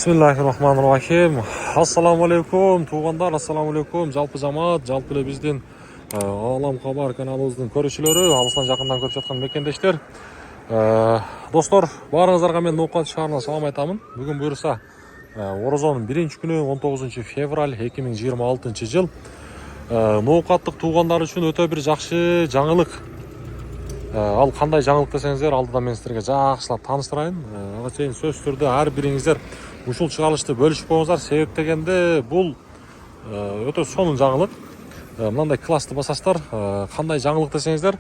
Bismillahirrahmanirrahim. Assalamu alaikum tuğanдар, assalamu alaikum жалпы жамаат, жалпы эле биздин Алам Кабар каналыбыздын көрүүчүлөрү, алыстан жакындан көрүп жаткан мекендештер. Достор, баарыңыздарга мен Ноокат шаарынан салам айтамын. Бүгүн буюрса Орозонун 1-күнү 19 февраль 2026 жыл. Ноокаттык туугандар үчүн өтө бир жакшы жаңылык. Ал кандай жаңылык десеңиздер, алдыда мен силерге жакшылап тааныштырайын. Ага чейин сөзсүз түрдө ар бириңиздер ушул чыгарылышты бөлүшүп коюңуздар. Себеп дегенде бул өтө сонун жаңылык. Мындай классты басаштар. Кандай жаңылык десеңиздер,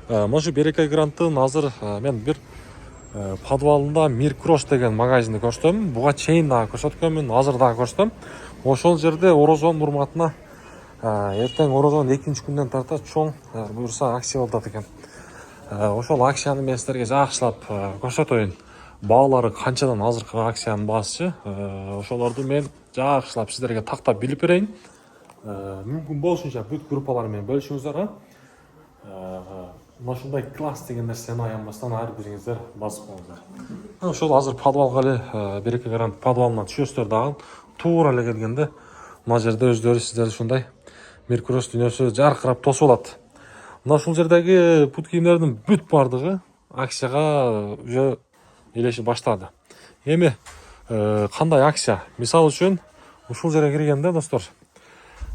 мошу Берекай Гранттын азыр мен бир подвалында Миркрош деген магазинди көрсөтөм. Буга чейин дагы көрсөткөнмүн, азыр дагы көрсөтөм. Ошол жерде Орозон урматына эртең Орозонун 2-күндөн тарта чоң буюрса акция болуп атат экен. Ошол акцияны мен силерге жакшылап көрсөтөйүн. Баалары канчадан азыркы акциянын баасычы. Ошолорду мен жакшылап сиздерге тактап билип берейин. Мүмкүн болушунча бүт группалар менен бөлүшүңүздөр. Ушундай класс деген нерсени аянбастан ар бириңиздер басып коюңуздар. Ошол азыр подвалга эле Берекай Грант подвалына түшөсүздөр дагы. Туура эле келгенде мына жерде өздөрү сиздер ушундай Миркрош дүйнөсү жаркырап тосуп алат. Мына ушул жердеги бут кийимдердин бүт бардыгы акцияга уже элеши баштады. Эми кандай акция? Мисалы үчүн ушул жерге киргенде достор,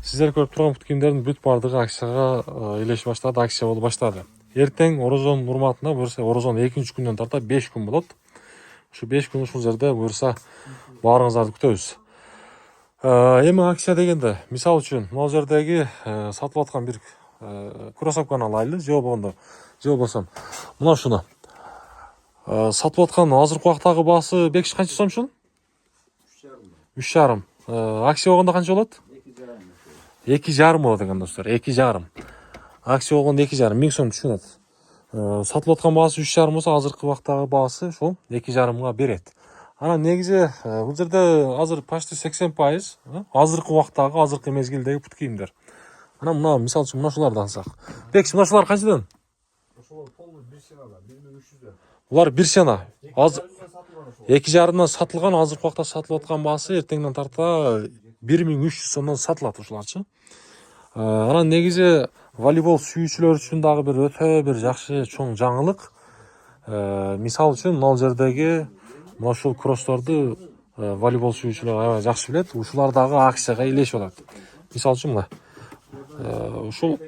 сиздер көрүп турган бут кийимдердин бүт бардыгы акцияга элеши баштады, акция болуп баштады. Эртең Орозон урматына буюрса Орозон 2-күндөн тарта 5 күн болот. Ушу 5 күн ушул жерде буюрса баарыңыздарды күтөбүз. Эми акция дегенде, мисалы үчүн могу жердеги сатылып аткан бир кроссовканы алайлы, же болбосо мына ушуну сатып аткан азыркы убактагы баасы бекиш канча сом ушул? 3,5. Акция болгондо канча болот? 2,5 болот экен достор, 2,5. Акция болгондо 2,5 1000 сом түшүнөт. Сатылып аткан баасы 3,5 болсо, азыркы убактагы баасы ушул 2,5 берет. Анан негизи бул жерде азыр почти 80% азыркы убактагы, азыркы мезгилдеги бут кийимдер. Анан мына мисалы үчүн мына ушуларды алсак. Бекиш, мына ушулар канчадан? Ошолор полный 1 сенада, 1300. Булар 1 сена. Азыр 2,5 сатылган, азыркы убакта сатылып аткан баасы эртеңден тарта 1300 сомдон сатылат ушуларчы. Анан негизи волейбол сүйүүчүлөр үчүн дагы бир өтө бир жакшы чоң жаңылык. Мисалы үчүн мына жердеги мына ушул кроссторду волейбол сүйүүчүлөр аябай жакшы билет. Ушулар дагы акцияга элешип атат. Мисалы үчүн мына ушул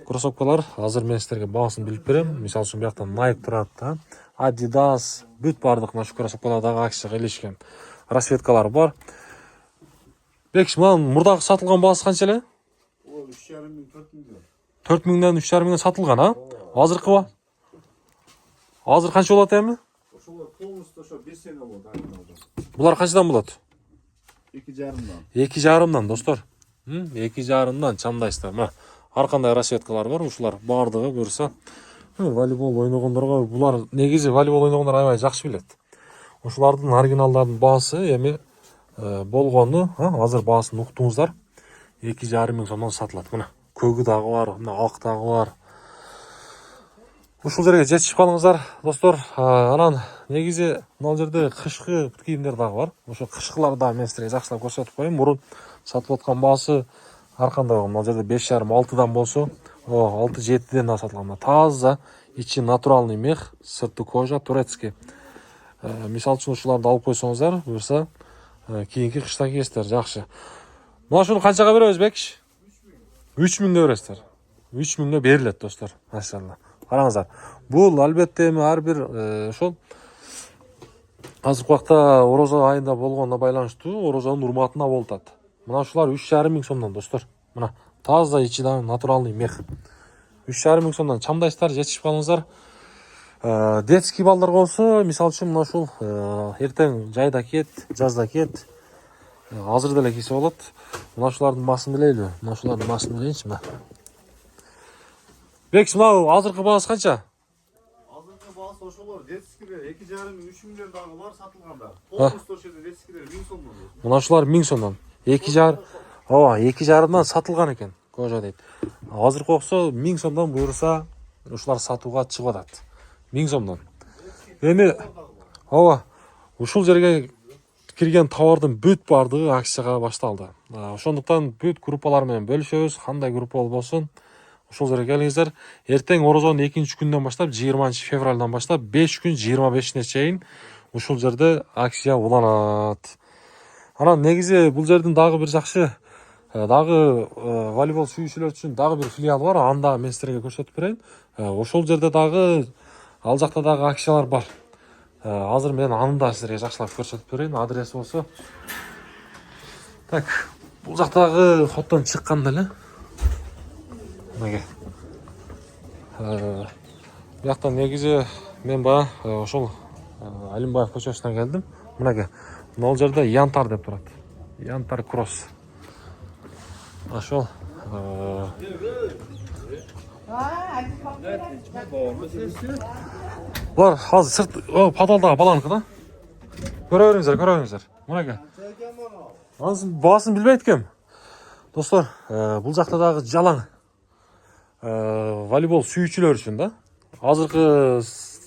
кроссовкалар азыр мен силерге баасын билип берем. Мисалы үчүн бияктан Nike турат, Adidas, бүт бардык мына ушул кроссовкалар дагы акцияга элешкен. Расцветкалар бар. Бекиш, мынанын мурдагы сатылган баасы канча эле? 4,000 3,5 сатылган, Азыркы азыр канча болот эми? Ошолор полностью ошо 1 сена болот. Булар канчадан болот? 2,5дан. 2,5 достор. 2,5 чамдайсыздар. Мына ар кандай расцветкалар бар. Ушулар бардыгы буюрса волейбол ойногондорго, булар негизи волейбол ойногондор аябай жакшы билет. Ушулардын оригиналдардын баасы эми болгону, азыр баасын уктуңуздар. 2,5 сомдон сатылат. Мына көгү дагы бар, мына ак дагы бар. Ушул жерге жетишип калыңыздар, достор. Анан негизи мына жерде кышкы бут кийимдер дагы бар. Ошо кышкылар дагы мен силерге жакшылап көрсөтүп коеюн. Мурун сатылып аткан баасы ар кандай мына жерде 5,5-6дан болсо, 6-7ден да сатылган. Таза, ичи натуральный мех, сырты кожа, турецкий. Мисалы үчүн ушуларды алып койсоңуздар, буюрса кийинки кышта кийесиздер, жакшы. Мына ушуну канчага беребиз, Бекиш? 3,000 бересиздер. 3,000 берилет, достор. Машалла. Караңыздар. Бул албетте эми ар бир ошол азыркы убакта Орозо айында болгонуна байланыштуу Орозонун урматына болуп атат. Мына ушулар 3,5 сомдон, достор. Мына таза ичи натуральный мех. 3,5 сомдон чамдайсыздар, жетишип калыңыздар. Детский балдарга болсо, мисалы үчүн мына ушул эртең жайда кет, жазда кет, азыр деле кийсе болот. Мына ушулардын баасын билейлби? Мына ушулардын баасын билейинчи, мына. Бекиш, мына азыркы баасы канча? Азыркы баасы ошолор детскийлер 2,5-3,000 дагы бар сатылгандар. Полностью ошол детскийлер 1000 сомдон. Мына ушулар 1000 сомдон. 2,5 2,5дан сатылган экен. Кожа дейт. Азыркы оксо 1000 сомдон буюрса ушулар сатууга чыгып атат. 1000 сомдон. Эми ушул жерге кирген товардын бүт бардыгы акцияга башталды. Ошондуктан бүт группалар менен бөлүшөбүз. Кандай группа болбосун ошол жерге келиңиздер. Эртең орозонун 2-күндөн баштап 20 февралдан баштап 5 күн 25-ине чейин ушул жерде акция уланат. Анан негизи бул жердин дагы бир жакшы дагы волейбол сүйүүчүлөр үчүн дагы бир филиал бар. Аны да мен силерге көрсөтүп берейин. Ошол жерде дагы ал жакта дагы акциялар бар. Азыр мен аны да силерге жакшылап көрсөтүп берейин. Адреси болсо. Так, бул жактагы фотодон чыкканда эле. Мынага. Бу жакта негизи мен бая ошол Алимбаев көчөсүнөн келдим. Мынага. Бул жерде Янтар деп турат. Янтар кросс. Ошол Булар азыр сырт подвалдагы баланыкы да. Көрө бериңиздер. Мынага. Анын баасын билбейт экем. Достор, бул жакта дагы жалаң волейбол сүйүүчүлөр үчүн да. Азыркы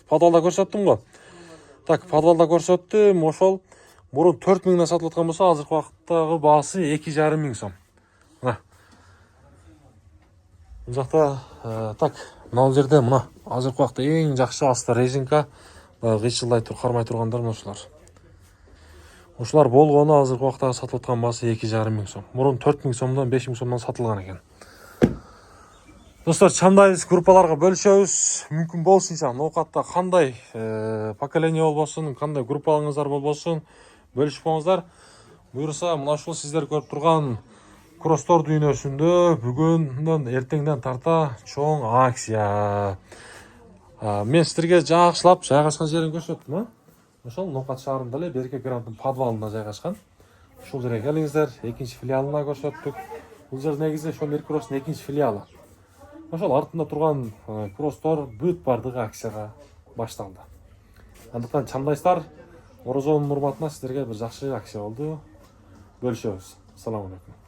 подвалда көрсөттүм го. Так, подвалда көрсөттүм. Ошол мурун 4 миңден сатылып аткан болсо, азыркы убакыттагы баасы 2,5 миң сом. Мына. Бул жакта так, мына жерде мына азыркы убакытта эң жакшы аста резинка, кыйчылдай кармай тургандар ушулар. Ушулар болгону азыркы убакытта сатылып аткан баасы 2,5 миң сом. Мурун 4 миң сомдон 5 миң сомдон сатылган экен. Достор, чамдайбыз, группаларга бөлүшөбүз. Мүмкүн болсунча ноокатта кандай поколение болбосун, кандай группаларыңыздар болбосун, бөлүшүп коңуздар. Буюрса, мына ушул сиздер көрүп турган кросстор дүйнөсүндө бүгүндөн эртеңден тарта чоң акция. Мен сиздерге жакшылап жайгашкан жерин көрсөттүм, Ошол Ноокат шаарында эле Берке Грандын подвалында жайгашкан. Ушул жерге келиңиздер, экинчи филиалына көрсөттүк. Бул жер негизи ошол Меркуростун экинчи филиалы. Ошол артында турган кросстор бүт бардыгы акцияга башталды. Андыктан чамдайсыздар, орозонун урматына сиздерге бир жакшы акция болду. Бөлүшөбүз. Assalomu alaykum.